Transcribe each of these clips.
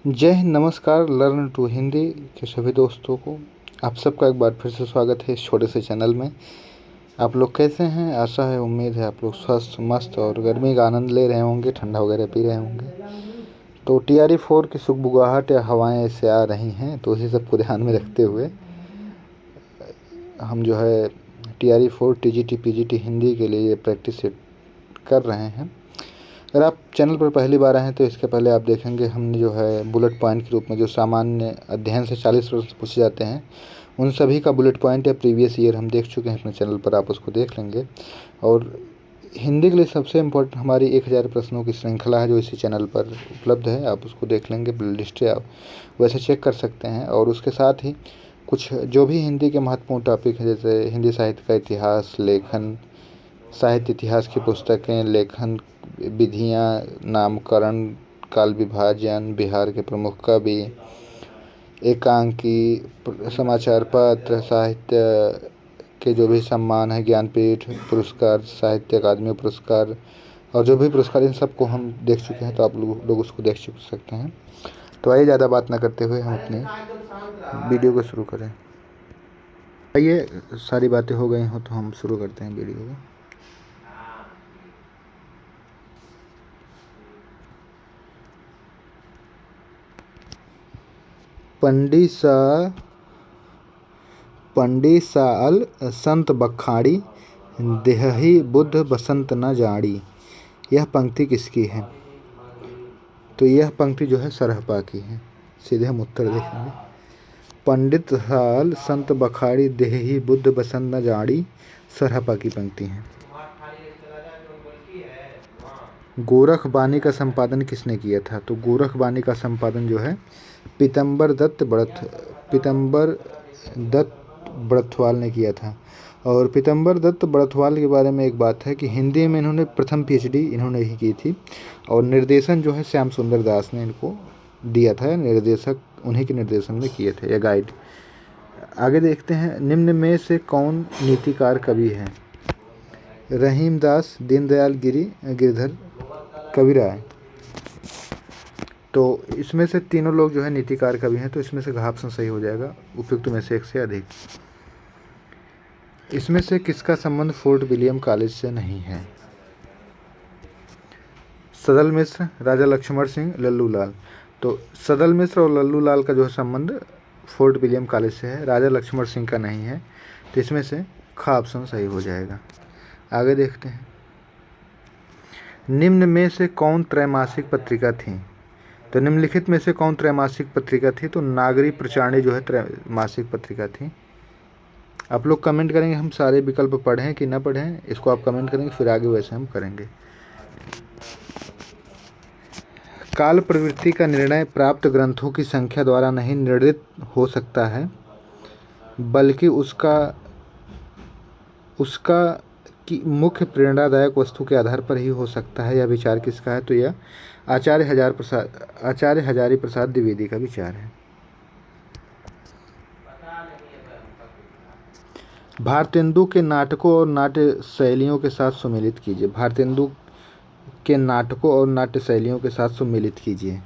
जय हिंद, नमस्कार। Learn to Hindi के सभी दोस्तों को आप सबका एक बार फिर से स्वागत है इस छोटे से चैनल में। आप लोग कैसे हैं? आशा है, उम्मीद है आप लोग स्वस्थ मस्त और गर्मी का आनंद ले रहे होंगे, ठंडा वगैरह पी रहे होंगे। तो TRE 4 की सुगबुगाहट या हवाएं ऐसे आ रही हैं, तो इसी सबको ध्यान में रखते हुए हम जो है TRE 4 TGT PGT हिंदी के लिए प्रैक्टिस कर रहे हैं। अगर आप चैनल पर पहली बार आए हैं तो इसके पहले आप देखेंगे हमने जो है बुलेट पॉइंट के रूप में जो सामान्य अध्ययन से 40 प्रश्न पूछे जाते हैं, उन सभी का बुलेट पॉइंट या प्रीवियस ईयर हम देख चुके हैं अपने चैनल पर, आप उसको देख लेंगे। और हिंदी के लिए सबसे इम्पोर्टेंट हमारी 1000 प्रश्नों की श्रृंखला है जो इसी चैनल पर उपलब्ध है, आप उसको देख लेंगे। प्ले लिस्ट आप वैसे चेक कर सकते हैं। और उसके साथ ही कुछ जो भी हिंदी के महत्वपूर्ण टॉपिक हैं, जैसे हिंदी साहित्य का इतिहास, लेखन, साहित्य इतिहास की पुस्तकें, लेखन विधियाँ, नामकरण, काल विभाजन, बिहार के प्रमुख कवि, एकांकी, समाचार पत्र, साहित्य के जो भी सम्मान है, ज्ञानपीठ पुरस्कार, साहित्य अकादमी पुरस्कार और जो भी पुरस्कार, इन सबको हम देख चुके हैं, तो आप लोग उसको देख सकते हैं। तो आइए ज़्यादा बात ना करते हुए हम अपनी वीडियो को शुरू करें। आइए, सारी बातें हो गई हो तो हम शुरू करते हैं वीडियो को। पंडी साल संत बखाड़ी, देहहि बुद्ध बसंत न जाड़ी। यह पंक्ति किसकी है? तो यह पंक्ति जो है सरहपा की है। सीधे हम उत्तर देखेंगे। पंडित साल संत बखाड़ी, देहहि बुद्ध बसंत न जाड़ी, सरहपा की पंक्ति है। गोरख बानी का संपादन किसने किया था? तो गोरख बानी का संपादन जो है पीतम्बर दत्त बड़थवाल ने किया था। और पीतम्बर दत्त बड़थवाल के बारे में एक बात है कि हिंदी में इन्होंने प्रथम PhD इन्होंने ही की थी, और निर्देशन जो है श्याम सुंदर दास ने इनको दिया था। निर्देशक उन्हीं के निर्देशन में किए थे, या गाइड। आगे देखते हैं, निम्न में से कौन नीतिकार कवि है? रहीमदास, दीनदयाल गिरधर, कविराय। तो इसमें से तीनों लोग जो है नीतिकार कवि हैं, तो इसमें से घ ऑप्शन सही हो जाएगा, उपयुक्त में से एक से अधिक। इसमें से किसका संबंध फोर्ट विलियम कॉलेज से नहीं है? सदल मिश्र, राजा लक्ष्मण सिंह, लल्लू लाल। तो सदल मिश्र और लल्लू लाल का जो है संबंध फोर्ट विलियम कॉलेज से है, राजा लक्ष्मण सिंह का नहीं है। तो इसमें से ख ऑप्शन सही हो जाएगा। आगे देखते हैं, निम्न में से कौन त्रैमासिक पत्रिका थी? तो निम्नलिखित में से कौन त्रैमासिक पत्रिका थी? तो नागरी प्रचारणी जो है त्रैमासिक पत्रिका थी। आप लोग कमेंट करेंगे हम सारे विकल्प पढ़ें कि ना पढ़ें, इसको आप कमेंट करेंगे, फिर आगे वैसे हम करेंगे। काल प्रवृत्ति का निर्णय प्राप्त ग्रंथों की संख्या द्वारा नहीं निर्णित हो सकता है, बल्कि उसका की मुख्य प्रेरणादायक वस्तु के आधार पर ही हो सकता है। यह विचार किसका है? तो यह आचार्य हजारी प्रसाद द्विवेदी का विचार है। भारतेंदु के नाटकों और नाट्य शैलियों के साथ सुमेलित कीजिए। भारतेंदु के नाटकों और नाट्य शैलियों के साथ सुमेलित कीजिए।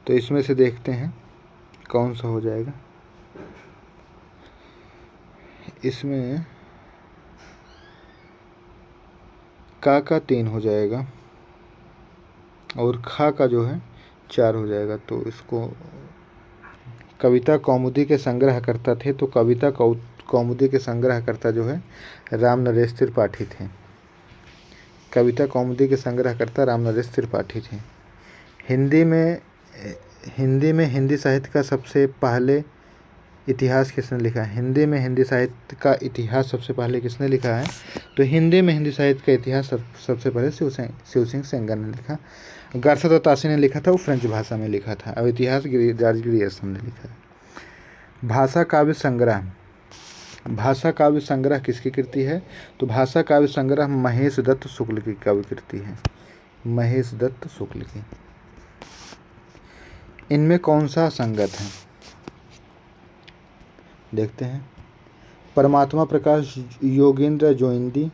तो इसमें से देखते हैं कौन सा हो जाएगा। इसमें का 3 हो जाएगा और खा का जो है 4 हो जाएगा। तो इसको कविता कौमुदी के संग्रहकर्ता थे, तो कविता कौमुदी के संग्रहकर्ता जो है राम नरेश त्रिपाठी थे। कविता कौमुदी के संग्रहकर्ता राम नरेश त्रिपाठी थे। हिंदी में हिंदी साहित्य का सबसे पहले इतिहास किसने लिखा है? हिंदी में हिंदी साहित्य का इतिहास सबसे पहले किसने लिखा है? तो हिंदी में हिंदी साहित्य का इतिहास सबसे पहले शिव सिंह सेंगर ने लिखा। गारसा दत्तासी ने लिखा था, वो फ्रेंच भाषा में लिखा था। अब इतिहास जॉर्ज ग्रियर्सन ने लिखा है। भाषा काव्य संग्रह किसकी कृति है? तो भाषा काव्य संग्रह महेश दत्त शुक्ल की काव्य कृति है। महेश दत्त शुक्ल की। इनमें कौन सा संगत है? देखते हैं, परमात्मा प्रकाश योगेंद्र जोइंदी,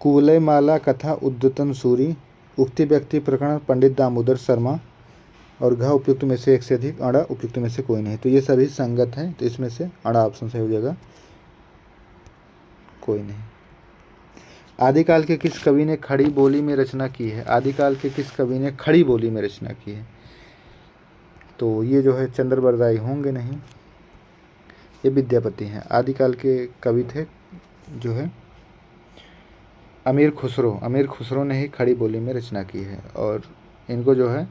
कुवलय माला कथा उद्यतन सूरी, उक्ति व्यक्ति प्रकरण पंडित दामोदर शर्मा, और घ उपयुक्त में से एक से अधिक, अड़ा उपयुक्त में से कोई नहीं। तो ये सभी संगत हैं, तो इसमें से अड़ा ऑप्शन सही हो जाएगा, कोई नहीं। आदिकाल के किस कवि ने खड़ी बोली में रचना की है? आदिकाल के किस कवि ने खड़ी बोली में रचना की है? तो ये जो है चंद्र बरदाई होंगे नहीं, ये विद्यापति हैं। आदिकाल के कवि थे जो है अमीर खुसरो, अमीर खुसरो ने ही खड़ी बोली में रचना की है, और इनको जो है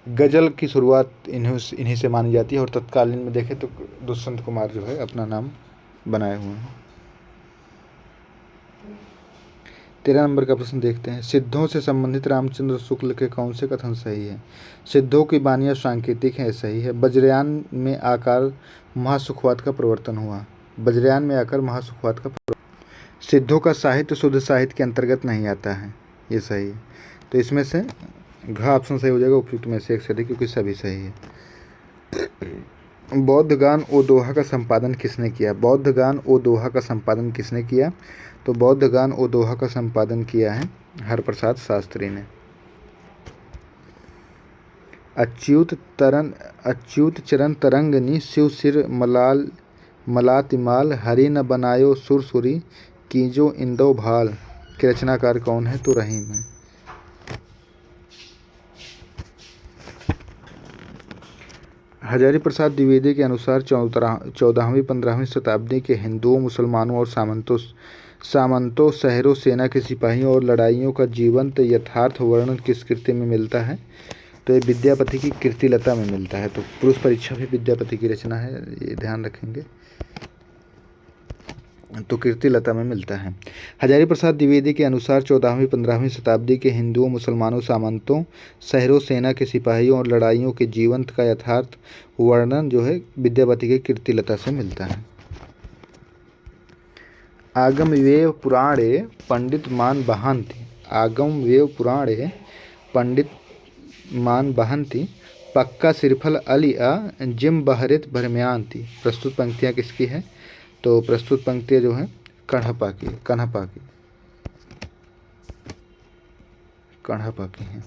गज़ल की शुरुआत इन्हीं से मानी जाती है, और तत्कालीन में देखें तो दुष्यंत कुमार जो है अपना नाम बनाए हुए हैं। 13 नंबर का प्रश्न देखते हैं। सिद्धों से संबंधित रामचंद्र शुक्ल के कौन से कथन सही है? सिद्धों की वानियाँ सांकेतिक है, सही है। वज्रयान में आकर महासुखवात का प्रवर्तन हुआ, वज्रयान में आकर महासुखवात का सिद्धों का साहित्य शुद्ध साहित्य के अंतर्गत नहीं आता है, ये सही है। तो इसमें से घ ऑप्शन सही हो जाएगा, उपयुक्त में से एक से अधिक, क्योंकि सभी सही है। बौद्ध गान ओ दोहा का संपादन किसने किया? बौद्ध गान ओ दोहा का संपादन किसने किया? तो बौद्ध गान ओ दोहा का संपादन किया है हरप्रसाद शास्त्री ने। अच्युत चरण तरंगनी शिव सिर मलातिमाल, हरि न बनायो सुरसुरी कीजो इंदो भाल के रचनाकार कौन है? तो रहीम है। हजारी प्रसाद द्विवेदी के अनुसार 14वीं-15वीं शताब्दी के हिंदुओं, मुसलमानों और सामंतों, शहरों, सेना के सिपाहियों और लड़ाइयों का जीवंत यथार्थ वर्णन किस कृति में मिलता है? तो ये विद्यापति की कीर्तिलता में मिलता है। तो पुरुष परीक्षा भी विद्यापति की रचना है, ये ध्यान रखेंगे। तो कीर्तिलता में मिलता है। हजारी प्रसाद द्विवेदी के अनुसार 14वीं-15वीं शताब्दी के हिंदुओं, मुसलमानों, सामंतों, शहरों, सेना के सिपाहियों और लड़ाइयों के जीवंत का यथार्थ वर्णन जो है विद्यापति के कीर्तिलता से मिलता है। आगम वेव पुराणे पंडित मान बहांति, आगम वेव पुराणे पंडित मान बहंती, पक्का सिरफल अलिया जिम बहरित भरम्यांति। प्रस्तुत पंक्तियाँ किसकी है? तो प्रस्तुत पंक्तियाँ जो हैं कण्हपा की हैं।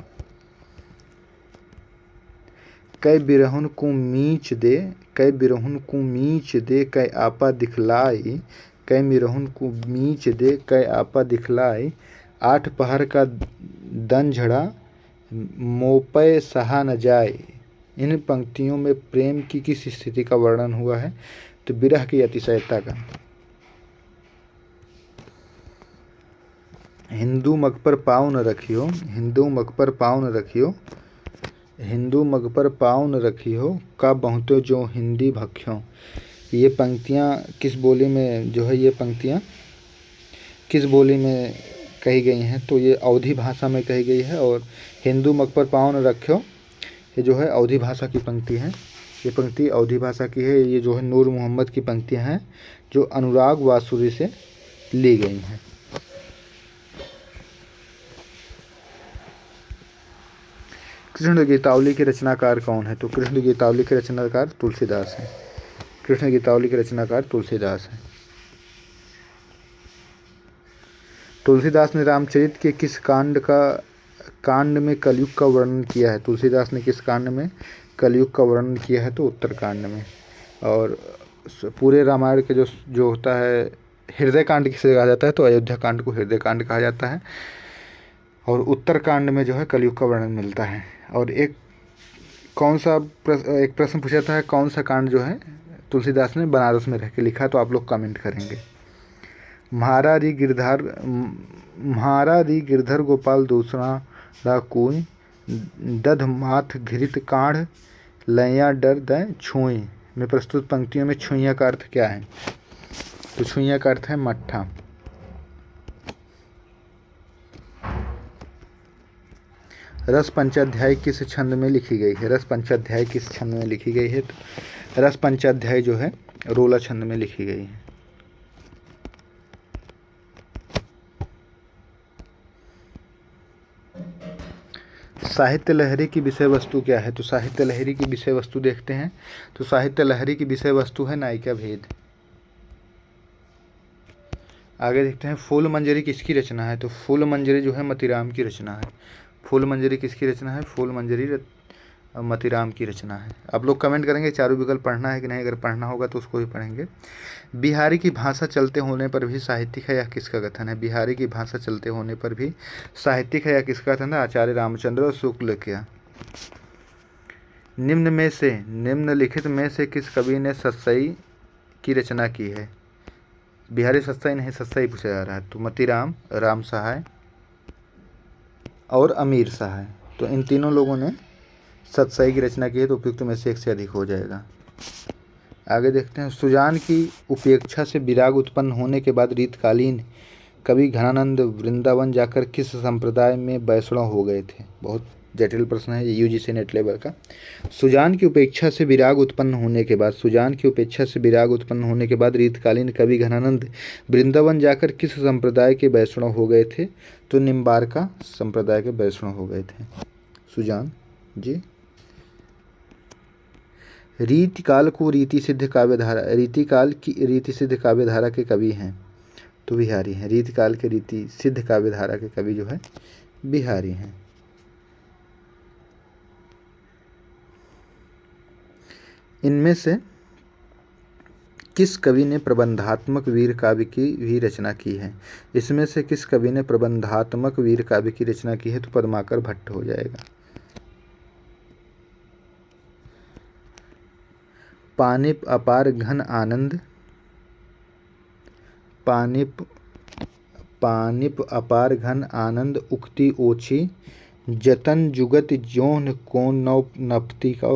कै बिरहुन को मीच दे, कै बिरहुन को मीच दे, कै आपा दिखलाई, कै मिरहुन को मीच दे, कै आपा दिखलाई, 8 पहर का दंझड़ा मोपय सहा न जाए। इन पंक्तियों में प्रेम की किस स्थिति का वर्णन हुआ है? तो विरह की अतिशयता का। हिंदू मग पर पाँव न रखियो, हिंदू मग पर पाँव न रखियो, हिंदू मग पर पाँव न रखियो, का बहुतो जो हिंदी भख्यों। ये पंक्तियाँ किस बोली में जो है, ये पंक्तियाँ किस बोली में कही गई हैं? तो ये अवधी भाषा में कही गई है। और हिंदू मग पर पाँव न रखियो, ये जो है अवधी भाषा की पंक्ति है। ये पंक्ति अवधी भाषा की है। ये जो है नूर मोहम्मद की पंक्तियां हैं जो अनुराग वासुरी से ली गई हैं। कृष्ण गीतावली के रचनाकार कौन है? तो कृष्ण गीतावली के रचनाकार तुलसीदास हैं। कृष्ण गीतावली के रचनाकार तुलसीदास हैं। तुलसीदास ने रामचरित के किस कांड में कलयुग का वर्णन किया है? तुलसीदास ने किस कांड में कलयुग का वर्णन किया है? तो उत्तरकांड में। और पूरे रामायण के जो होता है हृदय कांड किसे कहा जाता है? तो अयोध्या कांड को हृदय कांड कहा जाता है। और उत्तरकांड में जो है कलयुग का वर्णन मिलता है। और एक प्रश्न पूछा था, कौन सा कांड जो है तुलसीदास ने बनारस में रह के लिखा? तो आप लोग कमेंट करेंगे। म्हारा री गिरधर गोपाल दूसरा कोई, दध माथ घृत काढ़ लैया डर दै छुई। में प्रस्तुत पंक्तियों में छुइया का अर्थ क्या है? तो छुइया का अर्थ है मट्ठा। रस पंचाध्याय किस छंद में लिखी गई है? रस पंचाध्याय किस छंद में लिखी गई है? तो रस पंचाध्याय जो है रोला छंद में लिखी गई है। साहित्य लहरी की विषय वस्तु क्या है? तो साहित्य लहरी की विषय वस्तु देखते हैं। तो साहित्य लहरी की विषय वस्तु है नायिका भेद। आगे देखते हैं फूल मंजरी किसकी रचना है? तो फूल मंजरी जो है मतीराम की रचना है। फूल मंजरी किसकी रचना है? फूल मंजरी मतीराम की रचना है। आप लोग कमेंट करेंगे चारों विकल्प पढ़ना है कि नहीं, अगर पढ़ना होगा तो उसको ही पढ़ेंगे। बिहारी की भाषा चलते होने पर भी साहित्यिक है, यह किसका कथन है? बिहारी की भाषा चलते होने पर भी साहित्यिक है, यह किसका कथन है? आचार्य रामचंद्र शुक्ल का। निम्नलिखित में से किस कवि ने सतसई की रचना की है? बिहारी सतसई नहीं, सतसई पूछा जा रहा है। तो मतीराम, राम सहाय और अमीर सहाय, तो इन तीनों लोगों ने सतसई की रचना की है, तो उपयुक्त में से एक से अधिक हो जाएगा। आगे देखते हैं। सुजान की उपेक्षा से विराग उत्पन्न होने के बाद रीतकालीन कवि घनानंद वृंदावन जाकर किस संप्रदाय में वैष्णव हो गए थे? बहुत जटिल प्रश्न है, यूजीसी नेट लेवल का। सुजान की उपेक्षा से विराग उत्पन्न होने के बाद रीतकालीन कवि घनानंद वृंदावन जाकर किस संप्रदाय के वैष्णव हो गए थे? तो निम्बार्का संप्रदाय के वैष्णव हो गए थे सुजान जी। रीतिकाल को रीति सिद्ध काव्यधारा के कवि हैं तो बिहारी हैं। रीतिकाल के रीति सिद्ध काव्यधारा के कवि जो है बिहारी हैं। इनमें से किस कवि ने प्रबंधात्मक वीर काव्य की भी रचना की है? इसमें से किस कवि ने प्रबंधात्मक वीर काव्य की रचना की है? तो पद्माकर भट्ट हो जाएगा। पानिप अपार घन आनंद, पानिप अपार घन आनंद उक्ति ओछी, जतन जुगत जोन कौन नौ नपति का।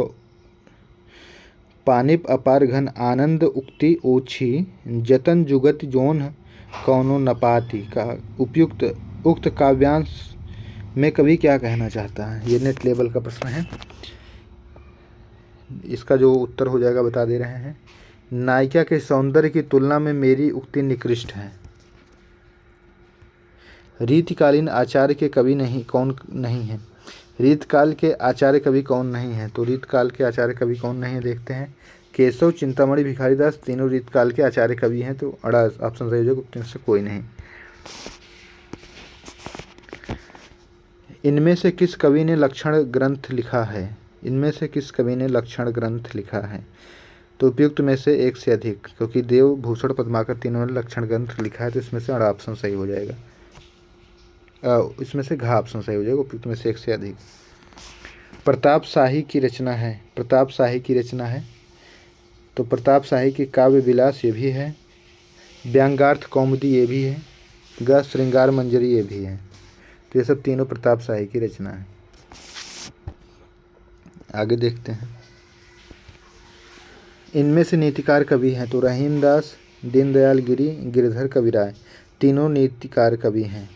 पानिप अपार घन आनंद उक्ति ओछी, जतन जुगत जोन कौनो नपाति का उक्त काव्यांश में कवि क्या कहना चाहता है? ये नेट लेवल का प्रश्न है। इसका जो उत्तर हो जाएगा बता दे रहे हैं। नायिका के सौंदर्य की तुलना में मेरी उक्ति निकृष्ट है। रीतिकालीन आचार्य के कवि कौन नहीं है? रीतकाल के आचार्य कवि कौन नहीं है? तो रीतकाल के आचार्य कवि कौन नहीं है देखते हैं। केशव, चिंतामणि, भिखारीदास, तीनों रीतकाल के आचार्य कवि हैं, तो अड़ा ऑप्शन सही हो जाएगा, से कोई नहीं। इनमें से किस कवि ने लक्षण ग्रंथ लिखा है? इनमें से किस कवि ने लक्षण ग्रंथ लिखा है? तो उपयुक्त में से एक से अधिक, क्योंकि देव, भूषण, पद्माकर तीनों ने लक्षण ग्रंथ लिखा है, तो इसमें से अड़ा ऑप्शन सही हो जाएगा। इसमें से घा ऑप्शन सही हो जाएगा, उपयुक्त में से एक से अधिक। प्रताप शाही की रचना है। प्रताप शाही की रचना है, तो प्रताप शाही की काव्य विलास ये भी है, व्यंग्यार्थ कौमुदी ये भी है, ग श्रृंगार मंजरी ये भी है, तो ये सब तीनों प्रताप शाही की रचना है। आगे देखते हैं। इनमें से नीतिकार कवि हैं तो रहीमदास, दीनदयाल गिरी, गिरधर कविराय, तीनों नीतिकार कवि हैं,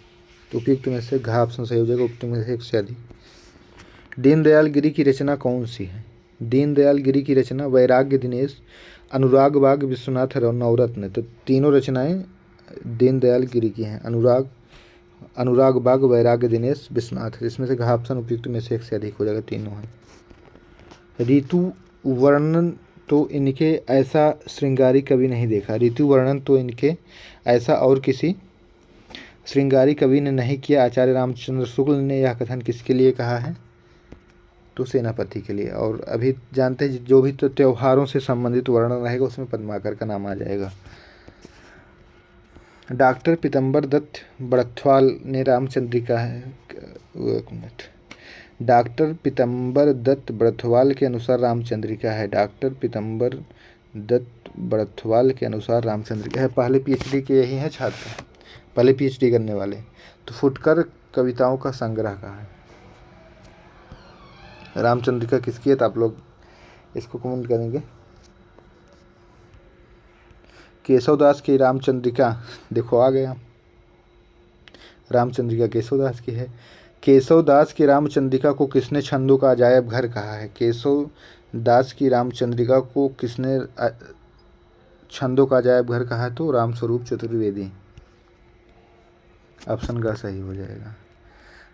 तो उपयुक्त में से घा ऑप्शन सही हो जाएगा, उपयुक्त में से एक से अधिक। दीनदयाल गिरी की रचना कौन सी है? दीनदयाल गिरी की रचना वैराग्य दिनेश, अनुराग बाग, विश्वनाथ नवरत्न, तो तीनों रचनाएं दीनदयाल गिरी की हैं। अनुराग बाग, वैराग्य दिनेश, विश्वनाथ, इसमें से घा ऑप्शन उपयुक्त में से एक से अधिक हो जाएगा, तीनों हैं। ऋतु वर्णन तो इनके ऐसा श्रृंगारी कवि नहीं देखा। ऋतु वर्णन तो इनके ऐसा और किसी श्रृंगारी कवि ने नहीं किया। आचार्य रामचंद्र शुक्ल ने यह कथन किसके लिए कहा है? तो सेनापति के लिए। और अभी जानते हैं जो भी तो त्योहारों से संबंधित वर्णन रहेगा उसमें पद्माकर का नाम आ जाएगा। डॉक्टर पीतम्बर दत्त बड़थवाल ने रामचंद्रिका है। एक मिनट, डॉक्टर पीतम्बर दत्त बड़थवाल के अनुसार रामचंद्रिका है। डॉक्टर पीतम्बर दत्त बड़थवाल के अनुसार रामचंद्रिका है। पहले पीएचडी के यही हैं छात्र, पहले पीएचडी करने वाले। तो फुटकर कविताओं का संग्रह कहा है। रामचंद्रिका किसकी है? तो आप लोग इसको कमेंट करेंगे। केशवदास की रामचंद्रिका, देखो आ गया, रामचंद्रिका केशवदास की है। केशवदास की रामचंद्रिका को किसने छंदों का अजायब घर कहा है? केशवदास की रामचंद्रिका को किसने छंदों का अजायब घर कहा है? तो रामस्वरूप चतुर्वेदी, ऑप्शन का सही हो जाएगा।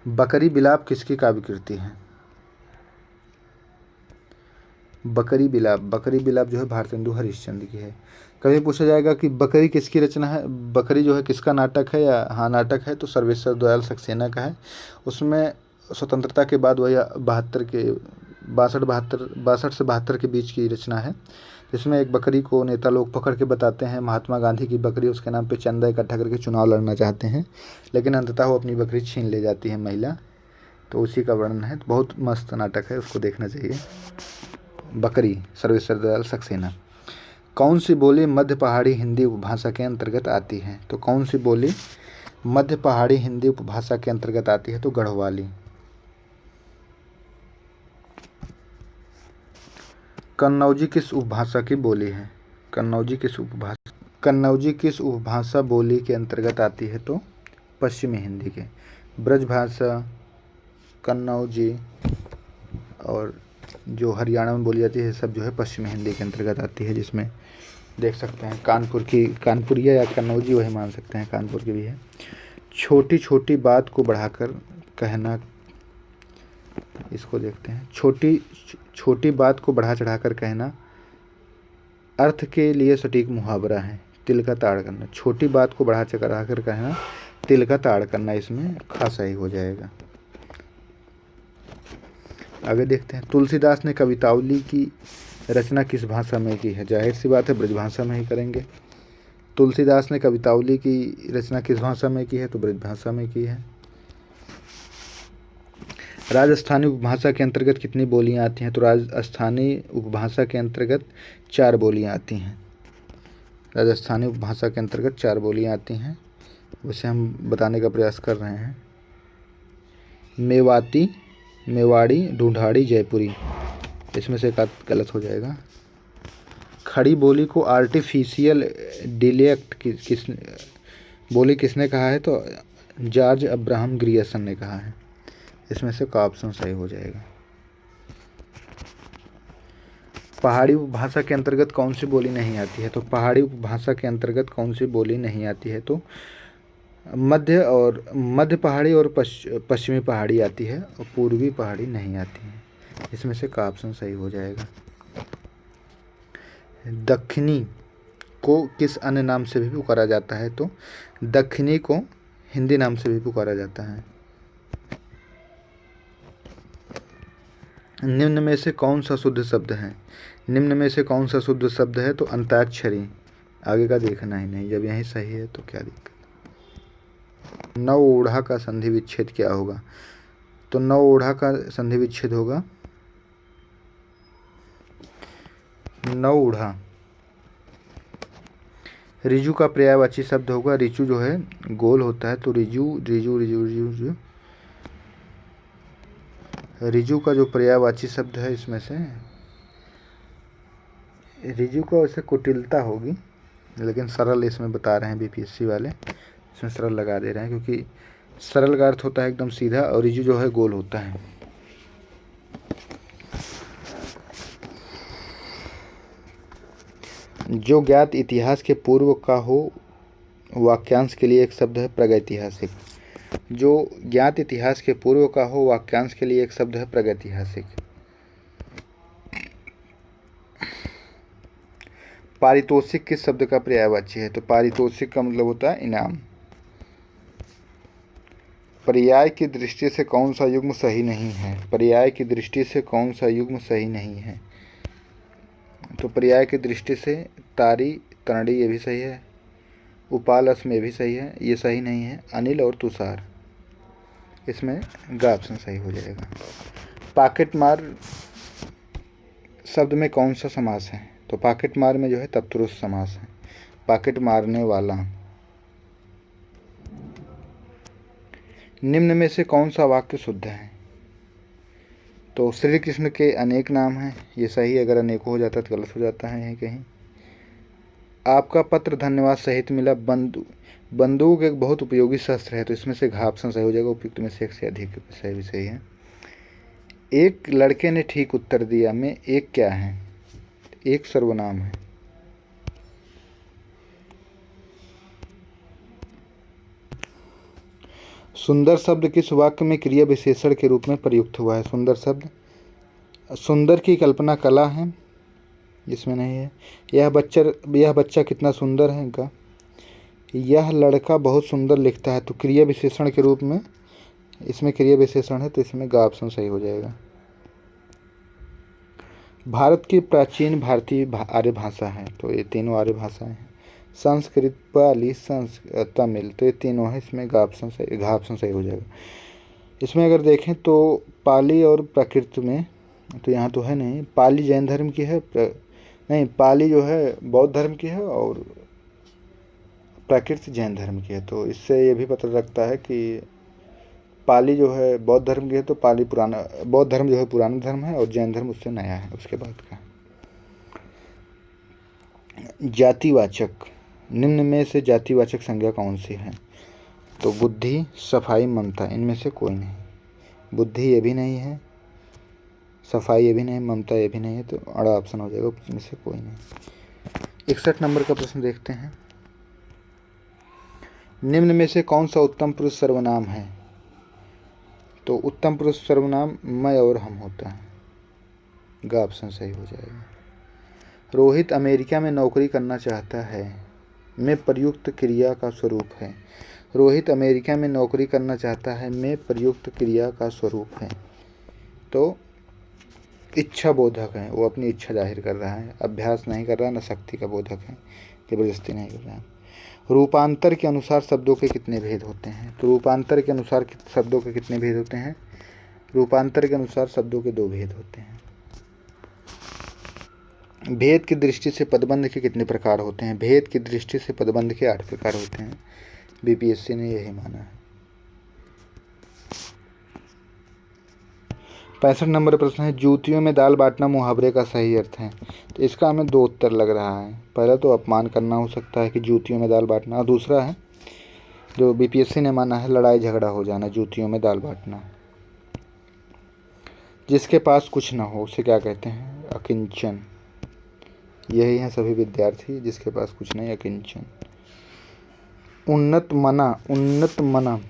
बकरी बिलाप किसकी काव्य कृति है? बकरी बिलाप जो है भारतेंदु हरिश्चंद्र की है। कभी पूछा जाएगा कि बकरी किसकी रचना है? बकरी जो है किसका नाटक है? या हाँ नाटक है, तो सर्वेश्वर दयाल सक्सेना का है। उसमें स्वतंत्रता के बाद वही 62 से 72 के बीच की रचना है। इसमें एक बकरी को नेता लोग पकड़ के बताते हैं महात्मा गांधी की बकरी उसके नाम पे चंदा इकट्ठा करके चुनाव लड़ना चाहते हैं, लेकिन अंततः वो अपनी बकरी छीन ले जाती है महिला। तो उसी का वर्णन है। बहुत मस्त नाटक है, उसको देखना चाहिए। बकरी, सर्वेश्वर दयाल सक्सेना। कौन सी बोली मध्य पहाड़ी हिंदी उपभाषा के अंतर्गत आती है? तो कौन सी बोली मध्य पहाड़ी हिंदी उपभाषा के अंतर्गत आती है? तो गढ़वाली। कन्नौजी किस उपभाषा की बोली है? कन्नौजी किस उपभाषा बोली के अंतर्गत आती है? तो पश्चिमी हिंदी के। ब्रजभाषा, कन्नौजी और जो हरियाणा में बोली जाती है सब जो है पश्चिमी हिंदी के अंतर्गत आती है, जिसमें देख सकते हैं कानपुरिया या कन्नौजी वही मान सकते हैं, कानपुर की भी है। छोटी छोटी बात को बढ़ाकर कहना, इसको देखते हैं। छोटी बात को बढ़ा चढ़ाकर कहना अर्थ के लिए सटीक मुहावरा है। तिल का ताड़ करना। छोटी बात को बढ़ा चढ़ाकर कहना तिल का ताड़ करना, इसमें खासा ही हो जाएगा। आगे देखते हैं। तुलसीदास ने कवितावली की रचना किस भाषा में की है? जाहिर सी बात है ब्रजभाषा में ही करेंगे। तुलसीदास ने कवितावली की रचना किस भाषा में की है? तो ब्रजभाषा में की है। राजस्थानी उपभाषा के अंतर्गत कितनी बोलियां आती हैं? तो राजस्थानी उपभाषा के अंतर्गत 4 बोलियां आती हैं। राजस्थानी उपभाषा के अंतर्गत 4 बोलियां आती हैं, उसे हम बताने का प्रयास कर रहे हैं। मेवाती, मेवाड़ी, ढूंढाड़ी, जयपुरी। इसमें से एक गलत हो जाएगा। खड़ी बोली को आर्टिफिशियल डिलेक्ट किसने कहा है? तो जॉर्ज अब्राहम ग्रियर्सन ने कहा है। इसमें से का ऑप्शन सही हो जाएगा। पहाड़ी उपभाषा के अंतर्गत कौन सी बोली नहीं आती है? तो पहाड़ी उपभाषा के अंतर्गत कौन सी बोली नहीं आती है? तो मध्य पहाड़ी और पश्चिमी पहाड़ी आती है और पूर्वी पहाड़ी नहीं आती है। इसमें से का ऑप्शन सही हो जाएगा। दक्षिणी को किस अन्य नाम से भी पुकारा जाता है? तो दक्षिणी को हिंदी नाम से भी पुकारा जाता है। निम्न में से कौन सा शुद्ध शब्द है? निम्न में से कौन सा शुद्ध शब्द है? तो अंताक्षरी। आगे का देखना ही नहीं, जब यही सही है तो क्या दिक्कत। नव ओढ़ा का संधि विच्छेद क्या होगा? तो नव ओढ़ा का संधि विच्छेद होगा नव ओढ़ा। रिजु का पर्यायवाची शब्द होगा। रिजु जो है गोल होता है, तो रिजु रिजु रिजु रिजु रिजु। रिजु का जो पर्यायवाची शब्द है इसमें से रिजु का वैसे कुटिलता होगी, लेकिन सरल इसमें बता रहे हैं बीपीएससी वाले, इसमें सरल लगा दे रहे हैं क्योंकि सरल का अर्थ होता है एकदम सीधा और रिजु जो है गोल होता है। जो ज्ञात इतिहास के पूर्व का हो वाक्यांश के लिए एक शब्द है प्रागैतिहासिक। जो ज्ञात इतिहास के पूर्व का हो वाक्यांश के लिए एक शब्द है प्रागैतिहासिक। पारितोषिक किस शब्द का पर्यायवाची है? तो पारितोषिक का मतलब होता है इनाम। पर्याय की दृष्टि से कौन सा युग्म सही नहीं है? पर्याय की दृष्टि से कौन सा युग्म सही नहीं है? तो पर्याय की दृष्टि से तारी, तनड़ी ये भी सही है, उपालस में भी सही है, ये सही नहीं है। अनिल और तुषार, इसमें ग ऑप्शन सही हो जाएगा। पॉकेट मार शब्द में कौन सा समास है? तो पॉकेट मार में जो है तत्पुरुष समास है। पॉकेट मारने वाला। निम्न में से कौन सा वाक्य शुद्ध है? तो श्री कृष्ण के अनेक नाम हैं, ये सही। अगर अनेकों हो जाता तो गलत हो जाता है यहीं कहीं। आपका पत्र धन्यवाद सहित मिला। बंदूक एक बहुत उपयोगी शस्त्र है, तो इसमें से घ ऑप्शन सही हो जाएगा। उपयुक्त में से एक से अधिक सही भी सही है। एक लड़के ने ठीक उत्तर दिया में एक क्या है? एक सर्वनाम है। सुंदर शब्द किस वाक्य में क्रिया विशेषण के रूप में प्रयुक्त हुआ है? सुंदर शब्द सुंदर की कल्पना कला है, इसमें नहीं है। यह बच्चा कितना सुंदर है इनका। यह लड़का बहुत सुंदर लिखता है, तो क्रिया विशेषण के रूप में इसमें क्रिया विशेषण है तो इसमें ग ऑप्शन सही हो जाएगा। भारत की प्राचीन भारतीय आर्य भाषा है तो ये तीनों आर्य भाषाएं हैं। संस्कृत, पाली, तमिल, तो ये तीनों है, इसमें घ ऑप्शन सही हो जाएगा। इसमें अगर देखें तो पाली और प्राकृत में तो यहाँ तो है नहीं, पाली जैन धर्म की है, नहीं पाली जो है बौद्ध धर्म की है और प्राकृत जैन धर्म की है। तो इससे ये भी पता लगता है कि पाली जो है बौद्ध धर्म की है तो पाली पुराना, बौद्ध धर्म जो है पुराना धर्म है और जैन धर्म उससे नया है उसके बाद का। जातिवाचक, निम्न में से जातिवाचक संज्ञा कौन सी है? तो बुद्धि, सफाई, ममता, इनमें से कोई नहीं। बुद्धि ये भी नहीं है, सफाई ये भी नहीं, ममता ये भी नहीं है, तो अड़ा ऑप्शन हो जाएगा, इनमें से कोई नहीं। 61 नंबर का प्रश्न देखते हैं। निम्न में से कौन सा उत्तम पुरुष सर्वनाम है? तो उत्तम पुरुष सर्वनाम मैं और हम होता है, ग ऑप्शन सही हो जाएगा। रोहित अमेरिका में नौकरी करना चाहता है में प्रयुक्त क्रिया का स्वरूप है। रोहित अमेरिका में नौकरी करना चाहता है में प्रयुक्त क्रिया का स्वरूप है, तो इच्छा बोधक है, वो अपनी इच्छा जाहिर कर रहा है, अभ्यास नहीं कर रहा, न शक्ति का बोधक है, जबरदस्ती नहीं कर रहा है। रूपांतर के अनुसार शब्दों के कितने भेद होते हैं? तो रूपांतर के अनुसार शब्दों के कितने भेद होते हैं? रूपांतर के अनुसार शब्दों के 2 भेद होते हैं। भेद की दृष्टि से पदबंध के कितने प्रकार होते हैं? भेद की दृष्टि से पदबंध के 8 प्रकार होते हैं, बीपीएससी ने यही माना है। 65 नंबर प्रश्न है, जूतियों में दाल बांटना मुहावरे का सही अर्थ है। तो इसका हमें 2 उत्तर लग रहा है। पहला तो अपमान करना हो सकता है कि जूतियों में दाल बांटना, और दूसरा है जो बीपीएससी ने माना है लड़ाई झगड़ा हो जाना, जूतियों में दाल बांटना। जिसके पास कुछ ना हो उसे क्या कहते हैं? अकिंचन। यही हैं सभी विद्यार्थी, जिसके पास कुछ नहीं, अकिंचन। उन्नत मना, उन्नत मना,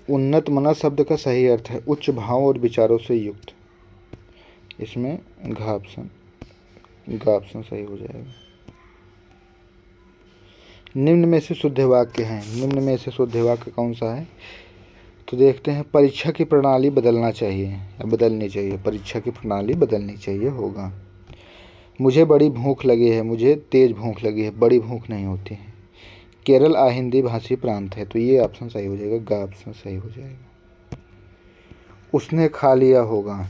उन्नत मना शब्द का सही अर्थ है उच्च भाव और विचारों से युक्त। इसमें घ ऑप्शन सही हो जाएगा। निम्न में से शुद्ध वाक्य है, निम्न में से शुद्ध वाक्य कौन सा है? तो देखते हैं, परीक्षा की प्रणाली बदलना चाहिए या बदलनी चाहिए, परीक्षा की प्रणाली बदलनी चाहिए होगा। मुझे बड़ी भूख लगी है, मुझे तेज भूख लगी है, बड़ी भूख नहीं होती है। केरल हिंदी भाषी प्रांत है, तो ये ऑप्शन सही हो जाएगा, ग ऑप्शन सही हो जाएगा। उसने खा लिया होगा,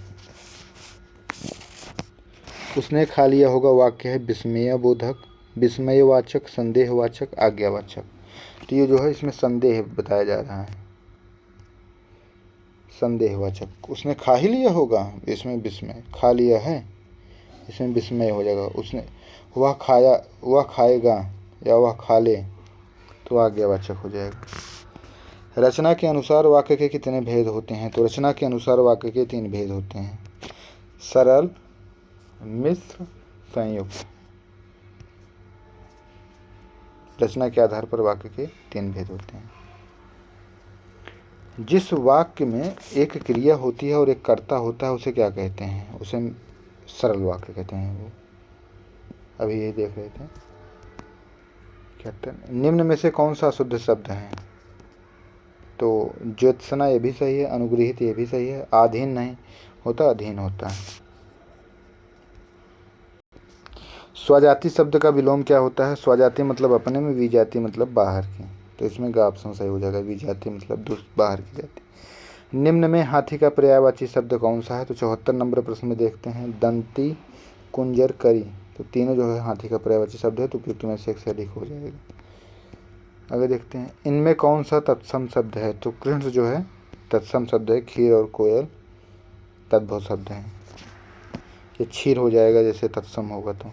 उसने खा लिया होगा वाक्य है विस्मय बोधक, विस्मयवाचक, संदेहवाचक, आज्ञावाचक। तो ये जो है इसमें संदेह बताया जा रहा है, संदेहवाचक। उसने खा ही लिया होगा, इसमें विस्मय, खा लिया है इसमें विस्मय हो जाएगा। उसने वह खाया, वह खाएगा या वह खा ले, तो आज्ञावाचक हो जाएगा। रचना के अनुसार वाक्य के कितने भेद होते हैं? तो रचना के अनुसार वाक्य के 3 भेद होते हैं, सरल, मिश्र, संयुक्त। रचना के आधार पर वाक्य के 3 भेद होते हैं। जिस वाक्य में एक क्रिया होती है और एक कर्ता होता है उसे क्या कहते हैं? उसे सरल वाक्य कहते हैं। वो अभी ये देख रहे थे। निम्न में से कौन सा शुद्ध शब्द है? तो ज्योत्सना ये भी सही है, अनुगृहित ये भी सही है, आधीन नहीं होता, अधीन होता है। स्वजाति शब्द का विलोम क्या होता है? स्वजाति मतलब अपने में, विजाति मतलब बाहर की, तो इसमें ग ऑप्शन सही हो जाएगा, विजाति मतलब बाहर की जाति। निम्न में हाथी का पर्यायवाची शब्द कौन सा है? तो 74 नंबर प्रश्न में देखते हैं, दंती, कुंजर, करी, तो तीनों जो है हाथी का पर्यायवाची शब्द है, तो उपयुक्त में से एक से अधिक हो जाएगा। आगे देखते हैं, इनमें कौन सा तत्सम शब्द है? तो कृष्ण जो है तत्सम शब्द है, खीर और कोयल तद्भव शब्द है, ये क्षीर हो जाएगा जैसे तत्सम होगा। तो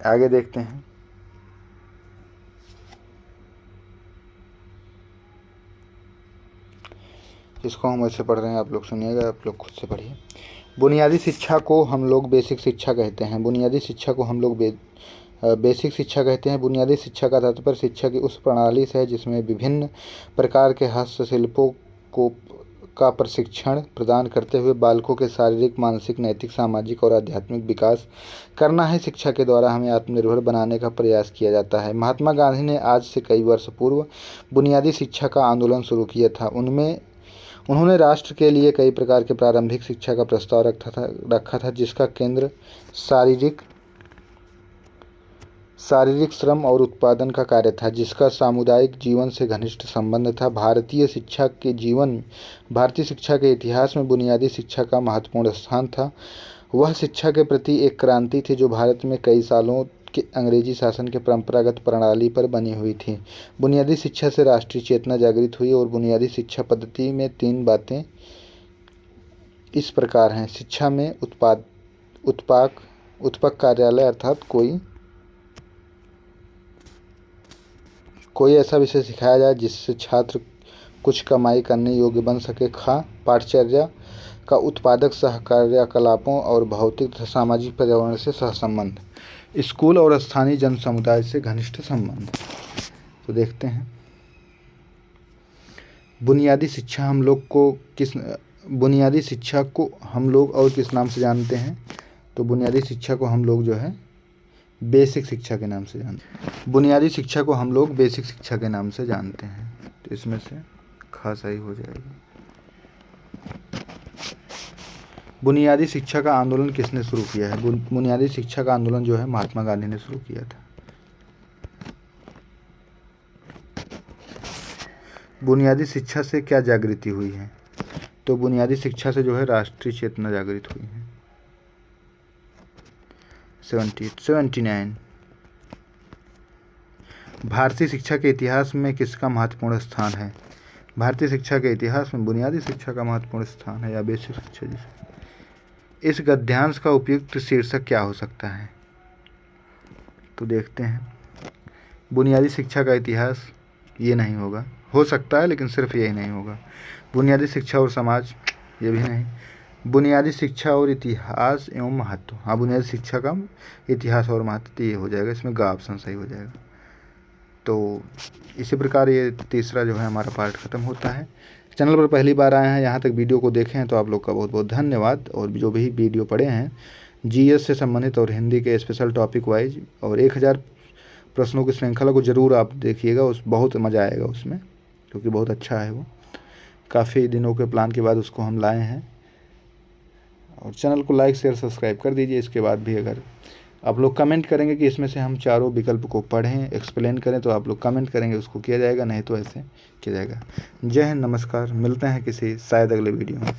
आगे देखते हैं, इसको हम ऐसे पढ़ रहे हैं, आप लोग सुनिएगा, आप लोग खुद से पढ़िए। बुनियादी शिक्षा को हम लोग बेसिक शिक्षा कहते हैं। बुनियादी शिक्षा को हम लोग बेसिक शिक्षा कहते हैं। बुनियादी शिक्षा का तात्पर्य शिक्षा की उस प्रणाली से है जिसमें विभिन्न प्रकार के हस्तशिल्पों का प्रशिक्षण प्रदान करते हुए बालकों के शारीरिक, मानसिक, नैतिक, सामाजिक और आध्यात्मिक विकास करना है। शिक्षा के द्वारा हमें आत्मनिर्भर बनाने का प्रयास किया जाता है। महात्मा गांधी ने आज से कई वर्ष पूर्व बुनियादी शिक्षा का आंदोलन शुरू किया था। उन्होंने राष्ट्र के लिए कई प्रकार के प्रारंभिक शिक्षा का प्रस्ताव रखा था, जिसका केंद्र शारीरिक श्रम और उत्पादन का कार्य था, जिसका सामुदायिक जीवन से घनिष्ठ संबंध था। भारतीय शिक्षा के इतिहास में बुनियादी शिक्षा का महत्वपूर्ण स्थान था। वह शिक्षा के प्रति एक क्रांति थी जो भारत में कई सालों के अंग्रेजी शासन के परंपरागत प्रणाली पर बनी हुई थी। बुनियादी शिक्षा से राष्ट्रीय चेतना जागृत हुई और बुनियादी शिक्षा पद्धति में 3 बातें इस प्रकार हैं। शिक्षा में उत्पाक कार्यालय अर्थात कोई ऐसा विषय सिखाया जाए जिससे छात्र कुछ कमाई करने योग्य बन सके। पाठचर्या का उत्पादक सहकार्यकलापों और भौतिक तथा सामाजिक पर्यावरण से सहसंबंध। स्कूल और स्थानीय जन समुदाय से घनिष्ठ संबंध। तो देखते हैं बुनियादी शिक्षा को हम लोग और किस नाम से जानते हैं। तो बुनियादी शिक्षा को हम लोग जो है बेसिक शिक्षा के नाम से जानते हैं। बुनियादी शिक्षा को हम लोग बेसिक शिक्षा के नाम से जानते हैं। तो इसमें से खास सही हो जाएगा। बुनियादी शिक्षा का आंदोलन किसने शुरू किया है? बुनियादी शिक्षा का आंदोलन जो है महात्मा गांधी ने शुरू किया था। बुनियादी शिक्षा से क्या जागृति हुई है? तो बुनियादी शिक्षा से जो है राष्ट्रीय चेतना जागृत हुई है। 79 भारतीय शिक्षा के इतिहास में किसका महत्वपूर्ण स्थान है? भारतीय शिक्षा के इतिहास में बुनियादी शिक्षा का महत्वपूर्ण स्थान है, या बेसिक शिक्षा जिसे। इस गद्यांश का उपयुक्त शीर्षक क्या हो सकता है? तो देखते हैं। बुनियादी शिक्षा का इतिहास ये नहीं होगा, हो सकता है लेकिन सिर्फ यही नहीं होगा। बुनियादी शिक्षा और समाज ये भी नहीं। बुनियादी शिक्षा और इतिहास एवं महत्व, हाँ बुनियादी शिक्षा का इतिहास और महत्व ये हो जाएगा। इसमें ग ऑप्शन सही हो जाएगा। तो इसी प्रकार ये तीसरा जो है हमारा पार्ट खत्म होता है। चैनल पर पहली बार आए हैं, यहाँ तक वीडियो को देखे हैं तो आप लोग का बहुत बहुत धन्यवाद। और जो भी वीडियो पढ़े हैं जीएस से संबंधित और हिंदी के स्पेशल टॉपिक वाइज और 1000 प्रश्नों की श्रृंखला को ज़रूर आप देखिएगा। बहुत मज़ा आएगा उसमें, क्योंकि बहुत अच्छा है वो। काफ़ी दिनों के प्लान के बाद उसको हम लाए हैं। और चैनल को लाइक शेयर सब्सक्राइब कर दीजिए। इसके बाद भी अगर आप लोग कमेंट करेंगे कि इसमें से हम चारों विकल्प को पढ़ें, एक्सप्लेन करें, तो आप लोग कमेंट करेंगे, उसको किया जाएगा, नहीं तो ऐसे किया जाएगा। जय हिंद, नमस्कार। मिलते हैं किसी शायद अगले वीडियो में।